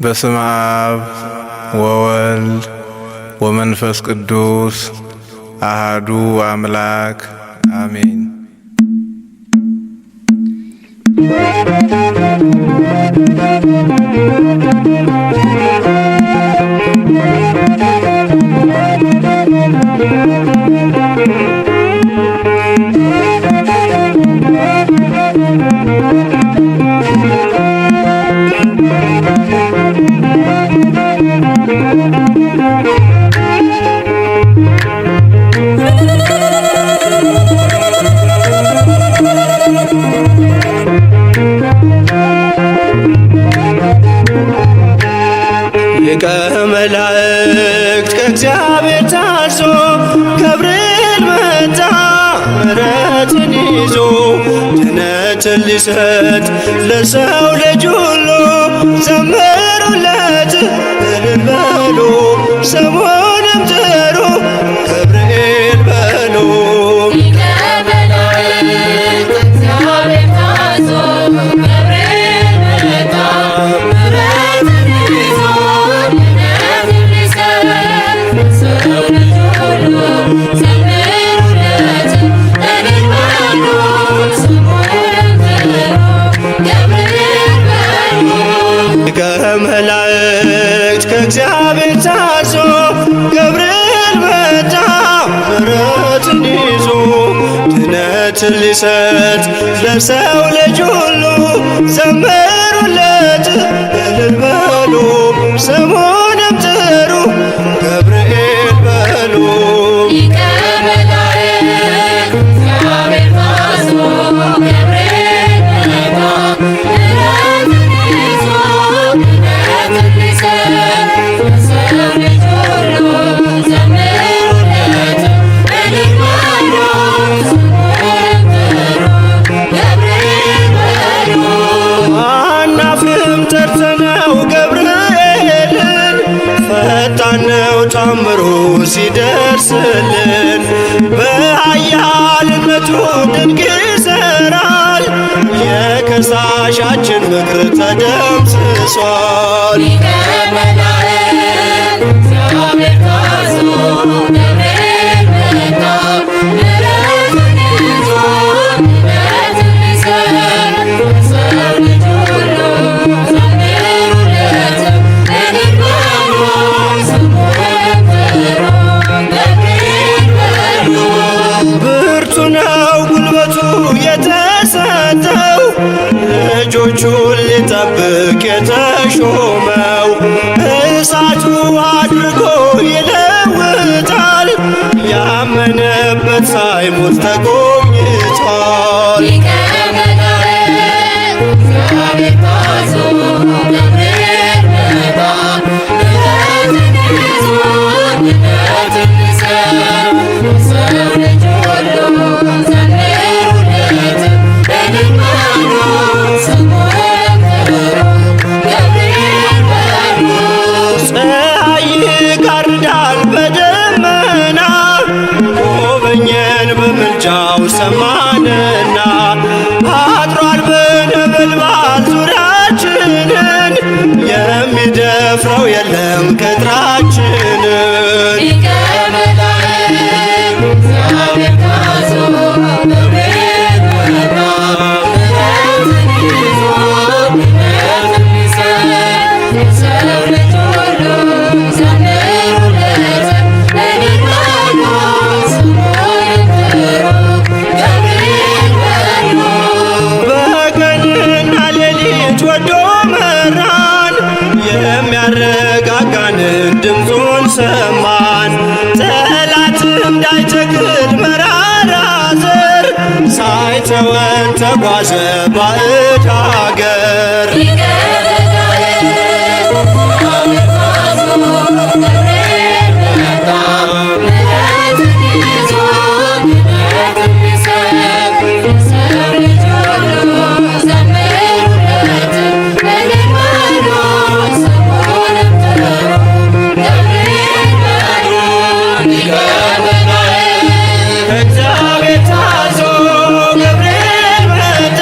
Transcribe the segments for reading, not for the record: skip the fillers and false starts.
በስመ አብ ወወልድ ወመንፈስ ቅዱስ አሃዱ አምላክ አሜን። ሊቀ መላእክት ከእግዚአብሔር ታዞ ገብርኤል መጣ ምሕረትን ይዞ ድነትን ሊሰጥ ለሰው ልጅ ሁሉ ዘምሩለት እልል በሉ ስሙንም ጥሩ ገብርኤል በሉ። ከመላእክት ከእግዚአብሔር ታዞ ገብርኤል መጣ ምሕረትን ይዞ ድነትን ሊሰጥ ለሰው ልጅ ሁሉ ዘምሩለት እልል በሉ ስሙንም ጥሩ ገብርኤል በሉ። ታምሩ ሲደርስልን በኃያልነቱ ድንቅ ይሠራል። የከሳሻችን ምክር ተደምስሷል። ልጆቹን ሊጠብቅ የተሾመው እሳቱ አድርጎ ይለውጣል። ያመነበት ሳይሞት ተጎብኝቷል። ጃው ሰማንና አጥሯል በነበልባል ዙሪያችንን የሚደፍረው የለም ቅጥራችንን። የሚያረጋጋንን ድምፁን ሰማን። ጠላት እንዳይተክል መራራ ዘር ሳይተወን ተጓዘ ባዕድ አገር። እግዚአብሔር ታዞ ገብርኤል መጣ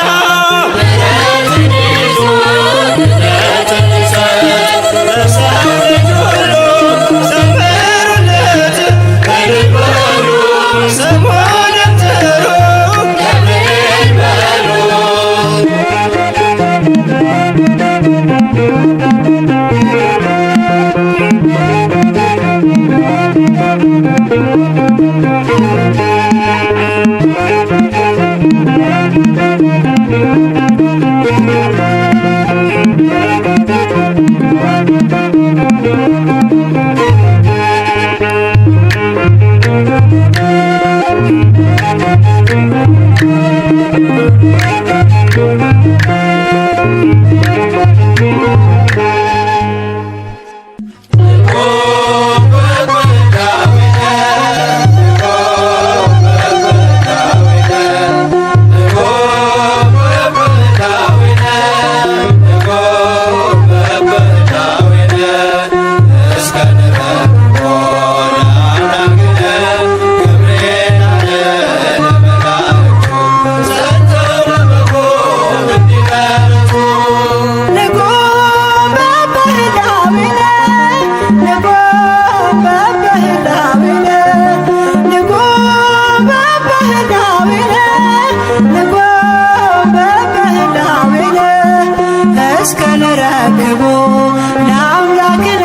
ለአምላክነ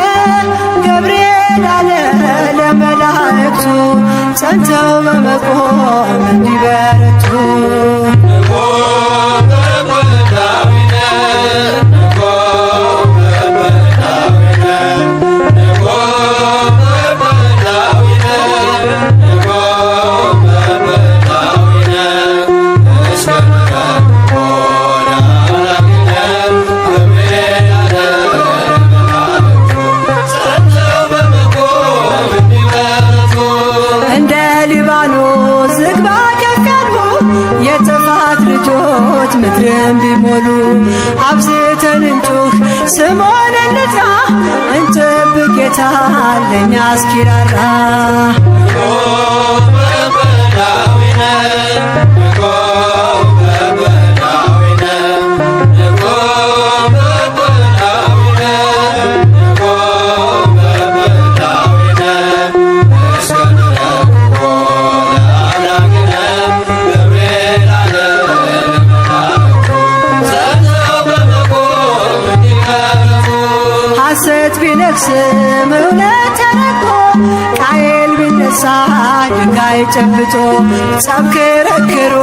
ገብርኤል አለ ለመላእክቱ ጸንተው በመቆም እንዲበረቱ። ምድርን ቢሞሉ አብዝተን እንጩህ ስሙን እንጥራ እንጠብቅ ጌታን ለእኛ እስኪራራ። ቢነግስም እውነት ተረቆ ቃየል ቢነሳ ድንጋይ ጨብጦ ጸብ ክርክሩ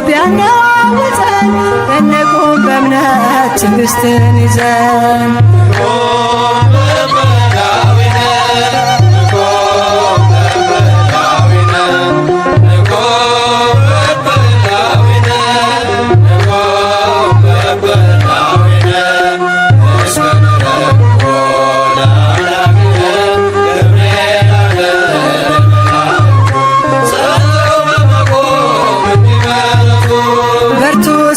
ቢያነዋውጠን እንቁም በእምነት ትዕግስትን ይዘን።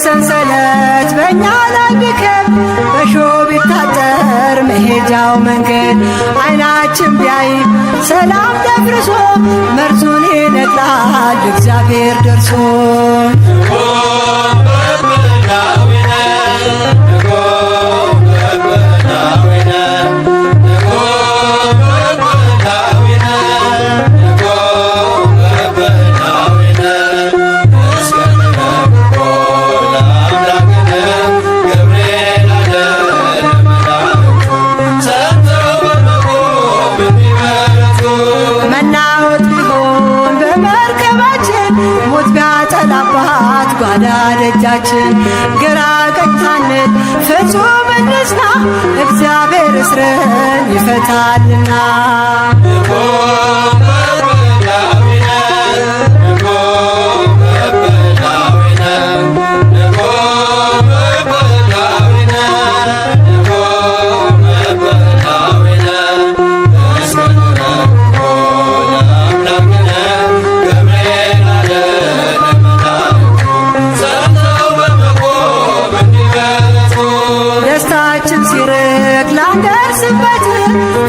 ሰንሰለት በእኛ ላይ ቢከብ በሾህ ቢታጠር መሄጃው መንገድ ዓይናችን ቢያይ ሰላም ደፍርሶ መርዙን ይነቅላል እግዚአብሔር ደርሶ። ሞት ቢያጠላባት ጓዳ ደጃችን ግራ ቀኝ ሳንል ፍጹም እንጽና እግዚአብሔር እስርን ይፈታልና።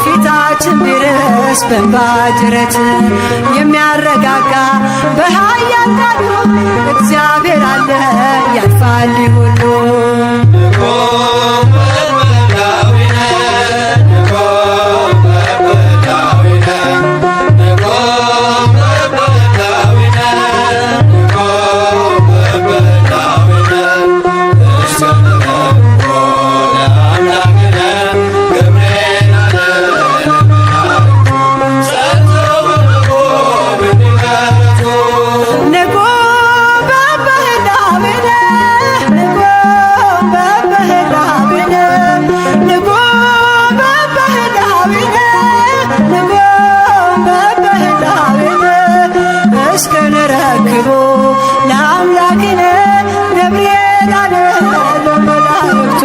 ፊታችን ቢርስ በእንባ ጅረት የሚያረጋጋ በኃያል ቃሉ እግዚአብሔር አለ ያልፋል ሁሉ። እስከንረክቦ ለአምላክነ ገብርኤል አለ ለመላእክቱ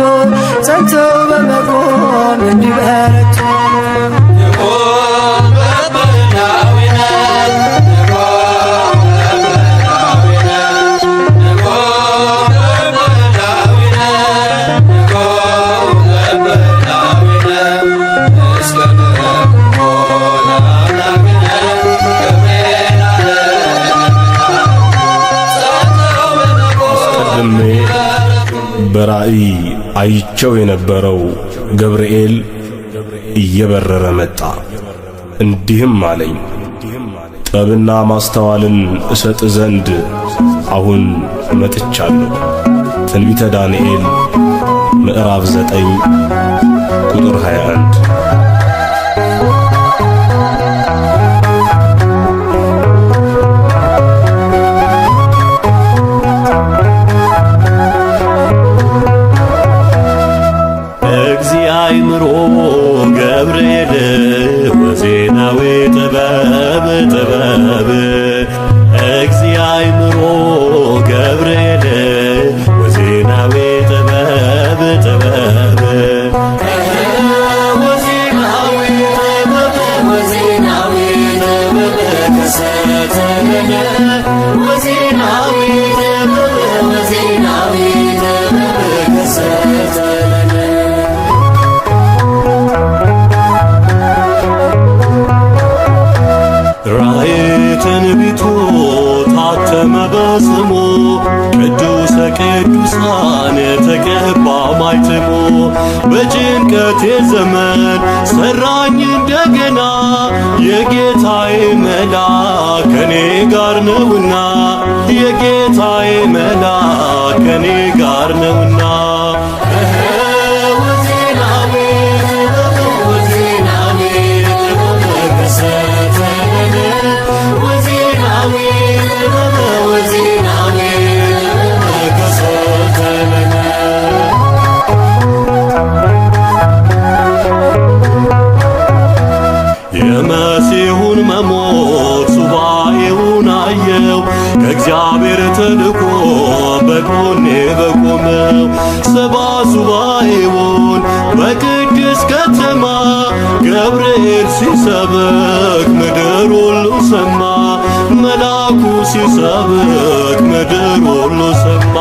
ጸንቶ በመቆም እንዲበረቱ። በራእይ አይቸው የነበረው ገብርኤል እየበረረ መጣ፣ እንዲህም አለኝ፣ ጥበብና ማስተዋልን እሰጥ ዘንድ አሁን መጥቻለሁ። ትንቢተ ዳንኤል ምዕራፍ 9 ቁጥር 21። እግዚአብሔር ገብርኤል ወዜናዊ ጥበብ እግዚአብሔር ገብርኤል ወዜናዊ ጥበብ ራእይ ትንቢቱ ታተመ በስሙ ቅዱሰ ቅዱሳን ተቀባ ማይትሙ በጭንቀቴ ዘመን ሰራኝ እንደገና የጌታዬ መልአክ ከኔ ጋር ነውና የጌታዬ መልአክ ከኔ ጋር ነውና የመሲሁን መሞት ሱባኤውን አየው ከእግዚአብሔር ተልኮ በጎኔ በቆመው ሰባ ሱባኤውን በቅድስ ከተማ ገብርኤል ሲሰብክ ምድር ሁሉ ሰማ መልአኩ ሲሰብክ ምድር ሁሉ ሰማ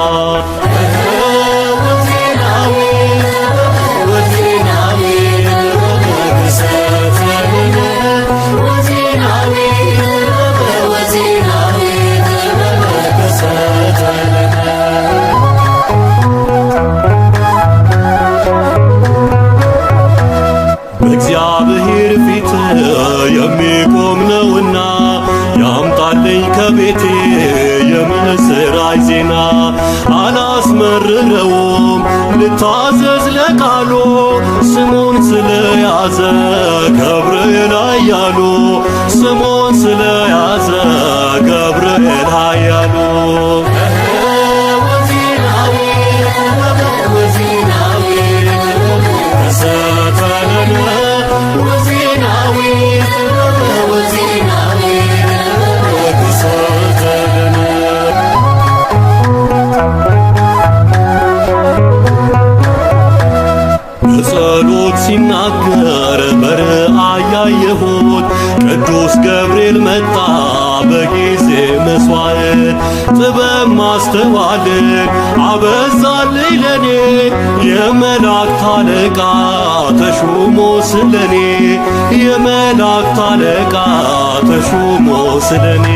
በእግዚአብሔር ፊት የሚቆም ነውና ያምጣልኝ ከቤቴ የምስራች ዜና አላስመርረውም ልታዘዝ ለቃሉ ስሙን ስለያዘ ገብርኤል ኃያሉ ስሙን ስለያዘ ገብርኤል ኃያሉ በጸሎት ሲናገር በራእይ ያየሁት ቅዱስ ገብርኤል መጣ በጊዜ መሥዋዕት ጥበብ ማስተዋልን አበዛልኝ ለኔ የመላእክት አለቃ ተሾሞ ስለኔ የመላእክት አለቃ ተሾሞ ስለኔ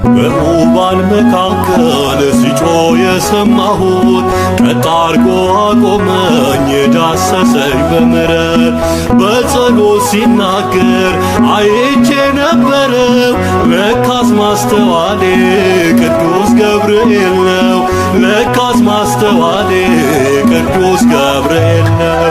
በሩባን መካከል ሲጮህ የሰማሁት ቀጥ አርጎ አቆመኝ ዳሰሰኝ በምሕረት በጸሎት ሲናገር አይቼ ነበረው ለካስ ማስተዋሌ ቅዱስ ገብርኤል ነው ለካስ ማስተዋሌ ቅዱስ ገብርኤል ነው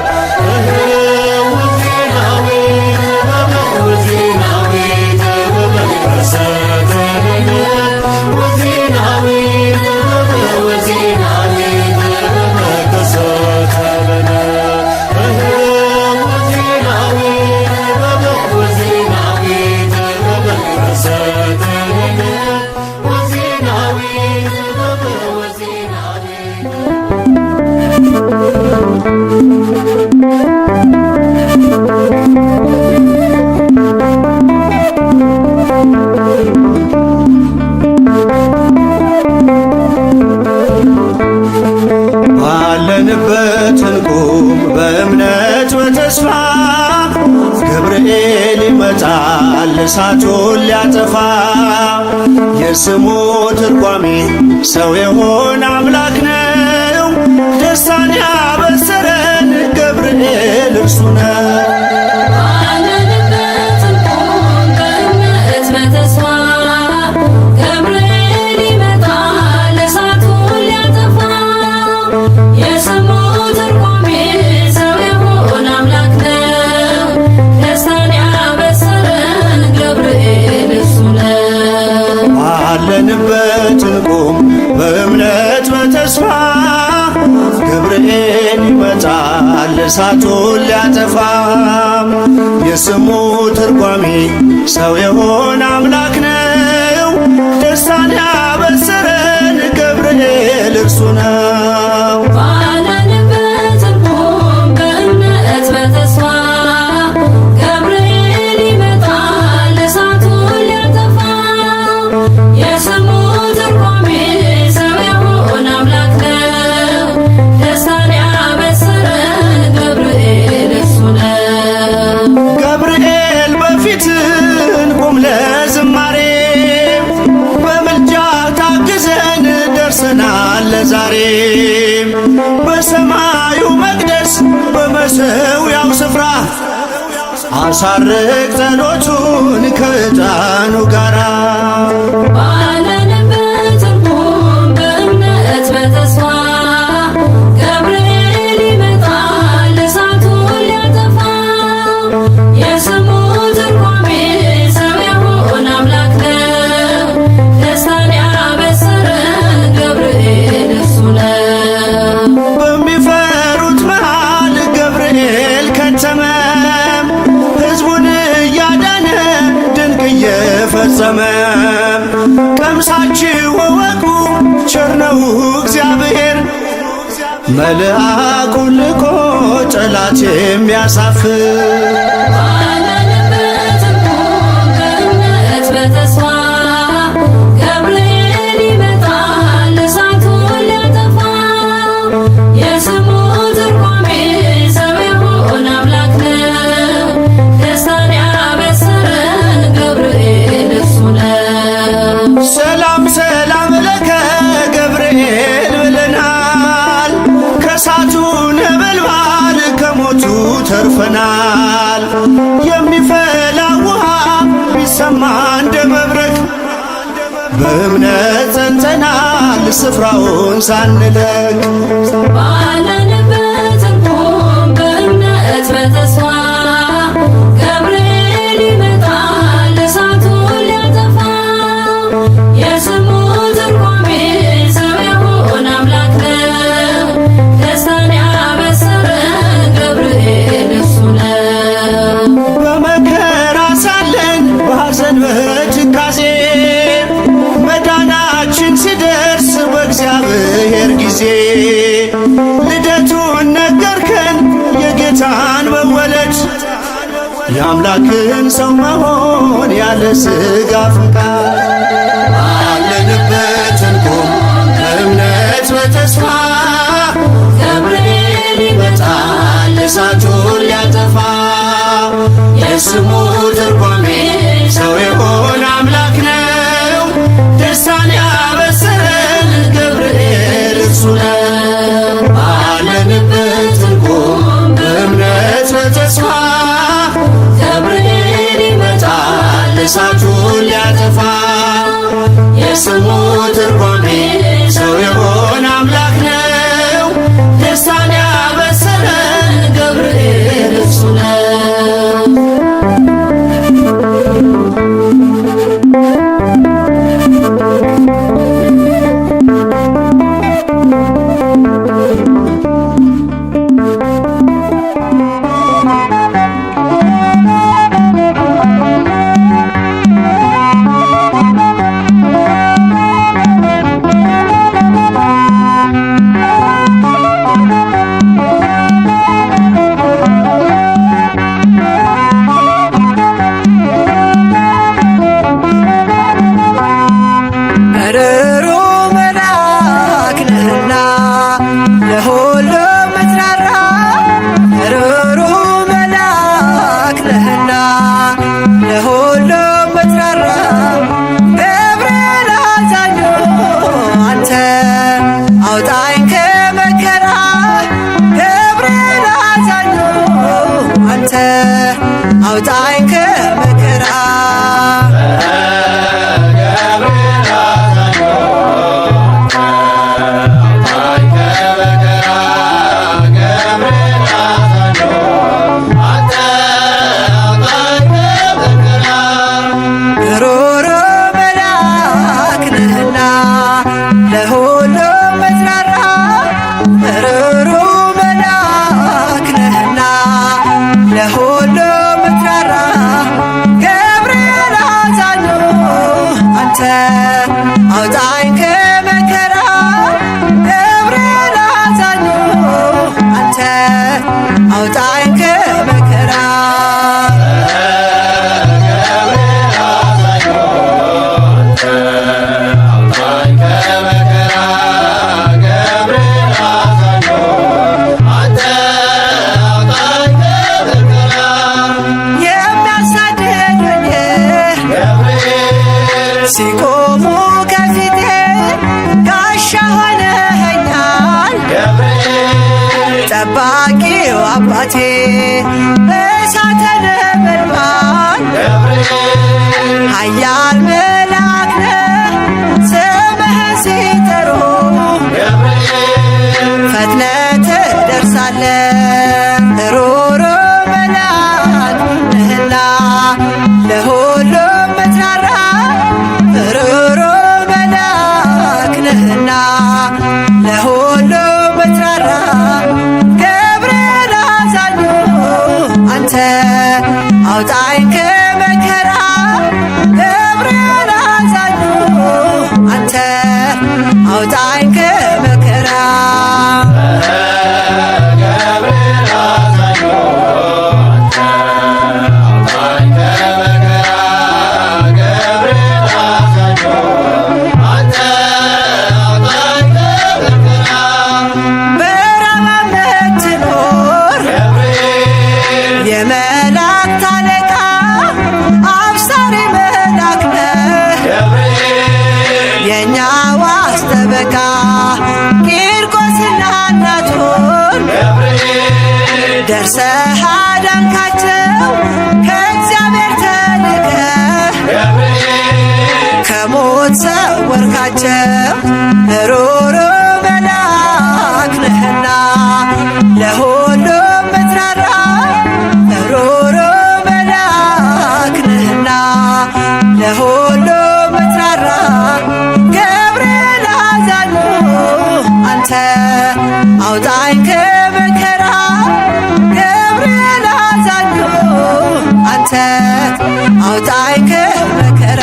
ባለንበት እንቁም በእምነት በተስፋ ገብርኤል ይመጣል እሳቱን ሊያጠፋ የስሙ ትርጓሜ ሰው የሆነ አምላክ ነው። ደስታን ያበሰረን ገብርኤል እርሱ ነው። ባለንበት እንቁም በእምነት በተስፋ ገብርኤል ይመጣል እሳቱን ሊያጠፋ የስሙ ትርጓሜ ሰው የሆነ አምላክ ነው። ደስታን ያበሰረን ገብርኤል እርሱ ነው። ባለንበት እንቁም በእምነት በተስፋ ገብርኤል ይመጣል እሳቱን ሊያጠፋ የስሙ ትርጓሜ ሰው የሆነ አምላክ ነው። ደስታን ያበሰረን ገብርኤል እርሱ ነው። ገብርኤል በፊት እንቁም ለዝማሬ በምልጃ ታግዘን ደርሰናል ለዛሬ በሰማዩ መቅደስ በመሠዊያው ስፍራ አሳርቅ ጸሎቱን ከዕጣኑ ጋራ ባለንበት እንቁም በእምነት በተስፋ ገብርኤል ይመጣል እሳቱን ሊያጠፋ የስሙ ትርጓሜ ሰው የሆነ አምላክ ነው። ደስታን ያበሰረን ገብርኤል እርሱ ነው። በሚፈሩት መሃል ገብርኤል ከተመ ሕዝቡን እያዳነ ድንቅ እየፈጸመ ቀምሳችሁ እወቁ ቸር ነው እግዚአብሔር መልአኩን ልኮ ጠላት የሚያሳፍር ባለንበት እንቁም በእምነት በተስፋ ገብርኤል ይመጣል እሳቱን ሊያጠፋ የስሙ ትርጓሜ ሰው የሆነ አምላክ ነው። ደስታን ያበሰረን ገብርኤል እርሱ ነው። ሰላም ሰላም ለከ ገብርኤል ብለናል ከእሳቱ ነበልባል ከሞቱ ተርፈናል። የሚፈላ ውሃ ቢሰማ እንደ መብረቅ በእምነት ጸንተናል ስፍራውን ሳንለቅ ባለንበት እንቁም በእምነት በተስፋ ገብርኤል ይመጣል እሳቱን ሊያጠፋ የስሙ ትርጓሜ ሰው የሆነ አምላክ ነው። ደስታን ያበሰረን ገብርኤል እርሱ ነው። በመከራ ሳለን በሐዘን በትካዜ መዳናችን ሲደርስ በእግዚአብሔር ጊዜ ልደቱን ነገርከን የጌታን መወለድ የአምላክን ሰው መሆን ያለ ሥጋ ፈቃድ ባለንበት እንቁም በእምነት በተስፋ ገብርኤል ይመጣል እሳቱን ሊያጠፋ የስሙ ትርጓሜ ሰው የሆነ አምላክ ነው። ደስታን ያበሰረን ገብርኤል እርሱ ነው። ባለንበት እንቁም በእምነት በተስፋ ገብርኤል ይመጣል እሳቱን ሊያጠፋ የስሙ ትርጓሜ ሰው የሆነ አምላክ ነው። ደስታን ያበሰረን ገብርኤል እርሱ ነው። አውጣኝ ከመከራ ሮሮ መልአክ ነህና ለሁሉ ምትራራ ሮሮ መልአክ ነህና ለሁሉ ምትራራ ገብርኤል አዛኙ አንተ አውጣኝ ከመከራ ገብርኤል አዛኙ አንተ አውጣኝ ከመከራ ሲቆሙ ከፊቴ ጋሻ ሆነኸኛል ጠባቂው አባቴ እሳተ ነበልባል ኃያል መልአክ ነህ ስምህን ሲጠሩ ፈጥነህ ትደርሳለህ ሮሮ መልአክ ነህና ለሁሉም ምትራራ ሮሮ መልአክ ነህና ለሁሉም ምትራራ ገብርኤል አዛኙ አንተ አውጣኝ ከመከራ ገብርኤል አዛኙ አንተ አውጣኝ ከመከራ የመላእክት አለቃ አብሳሪ መልአክ ነህ የእኛ ዋስ ጠበቃ ቂርቆስና እናቱን ደርሰህ አዳንካቸው ከእግዚአብሔር ተልከህ ከሞት ሰወርካቸው ሮሮ መልአክ ነህና ለሁሉም ምትራራ ሮሮ መልአክ ነህና ለሁሉም ምትራራ ገብርኤል አዛኙ አንተ አውጣኝ ከመከራ ገብርኤል አዛኙ አንተ አውጣኝ ከመከራ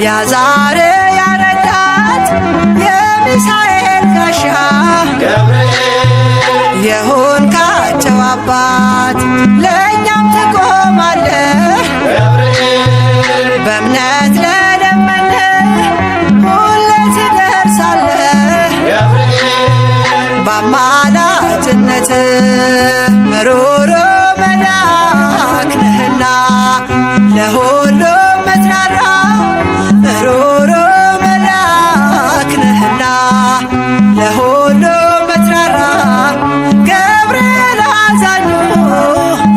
ያዛርያ ረዳት የሚሳኤል ጋሻ የሆንካቸው አባት ለእኛም ትቆማለህ በእምነት ለለመነ ሁሌ ትደርሳለህ በአማላጅነት ሮሮ መልአክ ነህና ለሁሉም ምትራራ ሮሮ መልአክ ነህና ለሁሉም ምትራራ ገብርኤል አዛኙ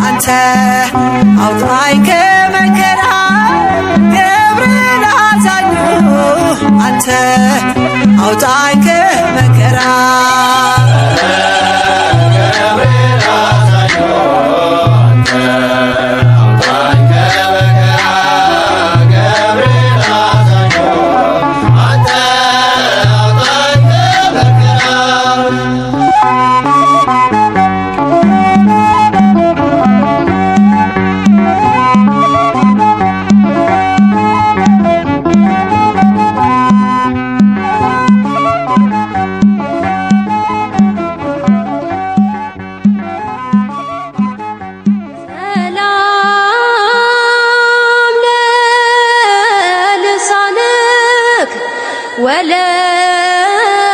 አንተ አውጣኝ ከመከራ ገብርኤል አዛኙ አንተ አውጣኝ ከመከራ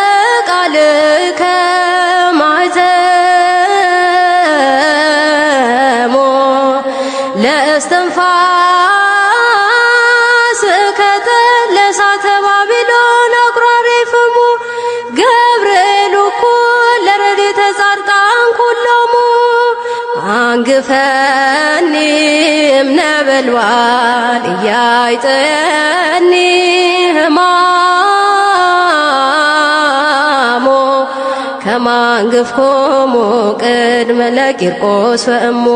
ወለቃልከ ማዕዘን ግፈኒ እምነበልባል እያይጠኒ ሕማሞ ከማንግፍኮሙ ቅድመ ለቂርቆስ ወእሞ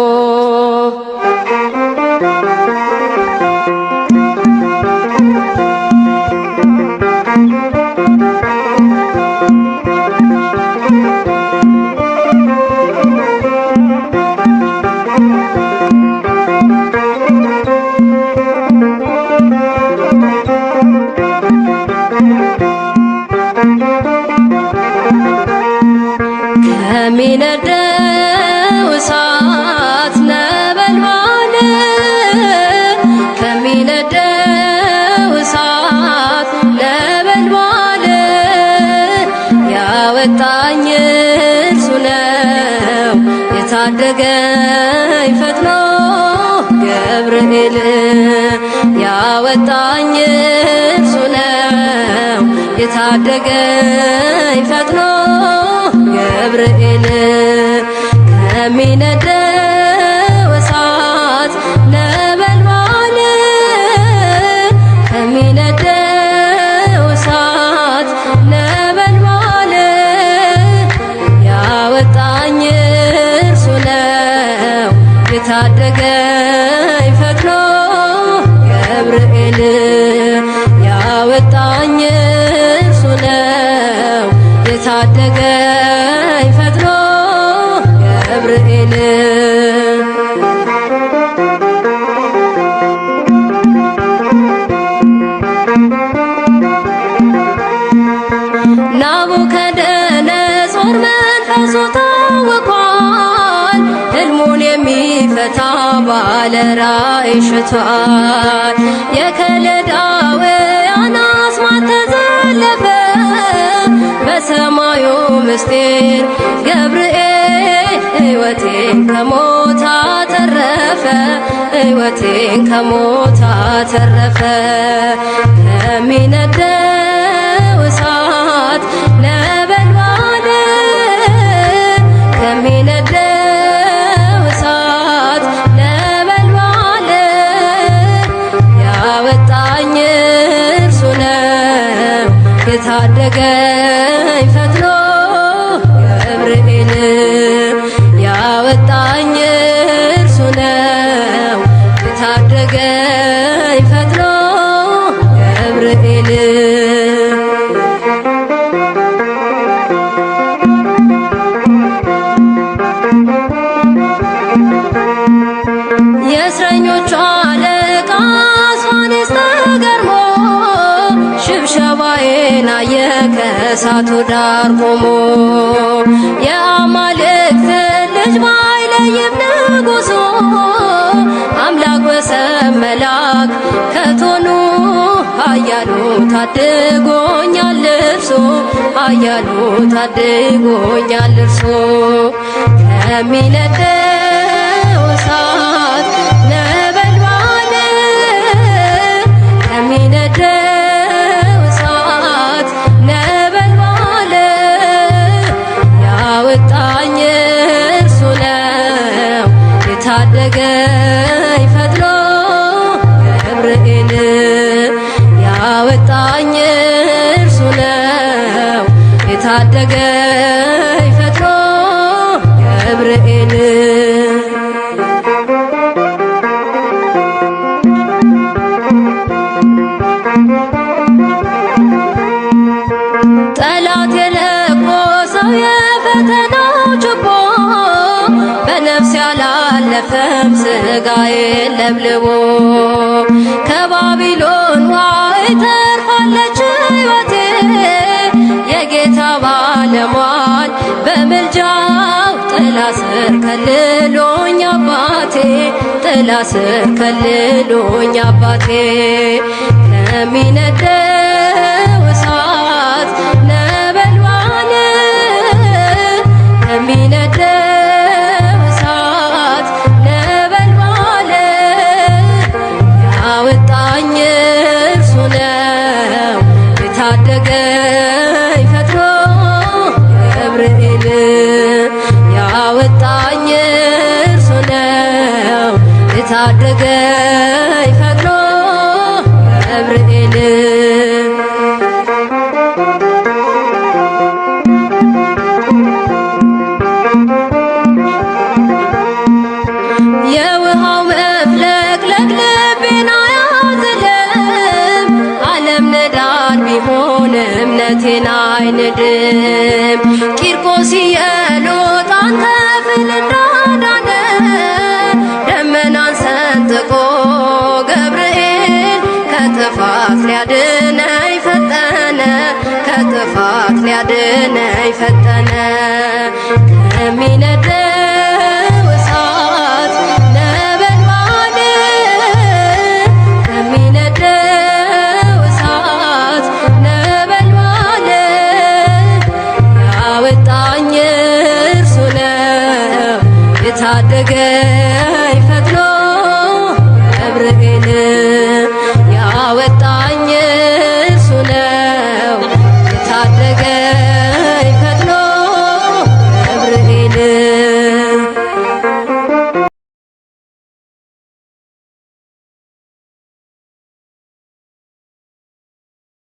ከሚነደው እሳት ነበልባል ከሚነደው እሳት ነበልባል ያወጣኝ እርሱ ነው የታደገኝ ፈጥኖ ገብርኤል ያወጣኝ እርሱ ነው የታደገኝ ፈጥኖ ገብርኤል ከሚነደው እሳት ነበልባል ከሚነደው እሳት ነበልባል ያወጣኝ እርሱ ነው የታደገኝ ፈጥኖ ገብርኤል ያወጣኝ እርሱ ነው የታደገኝ ፈጥኖ ገብርኤል ናቡከደነጾር መንፈሱ ታውኳል ሕልሙን የሚፈታ ባለ ራእይ ሽቷል የከለዳውያን አስማት ተዘለፈ በሰማዩ ምስጢር ገብርኤል ሕይወቴን ከሞት አተረፈ ሕይወቴን ከሞት አተረፈ ከሚነደው እሳት ነበልባል ከሚነደው እሳት ነበልባል ያወጣኝ እርሱ ነው የታደገኝ ፈጥኖ ገብርኤል ያወጣኝ እርሱ ነው የታደገኝ ፈጥኖ ገብርኤል የእስረኞቹ አለቃ ሶኔስ ተገርሞ ሽብሸባዬን አየ ከእሳቱ ዳር ቆሞ የአማልክት ልጅ ባይለይም ንጉሡ አምላክ ወሰብ መልአክ ከቶኑ ኃያሉ ታድጎኛል እርሱ ኃያሉ ታድጎኛል እርሱ ከሚነደው እሳት ነበልባል ከሚነደው እሳት ነበልባል ያወጣኝ እርሱ ነው የታደገኝ ፈጥኖ ገብርኤል ያወጣኝ እርሱ ነው የታደገኝ ፈጥኖ ገብርኤል ጠላት የለኮሰው የፈተናው ችቦ በነፍስ ያላለፈም ሥጋዬን ለብልቦ ከባቢሎን ዋይ ተርፋለች ሕይወቴ የጌታ ባለሟል በምልጃው ጥላ ስር ከልሎኝ አባቴ ጥላ ስር ከልሎኝ አባቴ ከሚነደው እሳት ነበልባል ከሚነደው እሳት ነበልባል ያወጣኝ እርሱ ነው የታደገኝ ፈጥኖ ገብርኤል ያወጣኝ እርሱ ነው የታደገኝ ፈጥኖ ገብርኤል የውሃው መፍለቅለቅ ልቤን አያዝልም። ዓለም ንዳድ ቢሆን እምነቴን አይንድም። ቂርቆስ የሎጣን ከፍል እንዳዳነ ደመናን ሰንጥቆ ገብርኤል ከጥፋት ሊያድነኝ ፈጠነ፣ ከጥፋት ሊያድነኝ ፈጠነ። ከሚነደው እሳት ነበልባል ከሚነደው እሳት ነበልባል ያወጣኝ እርሱ ነው የታደገ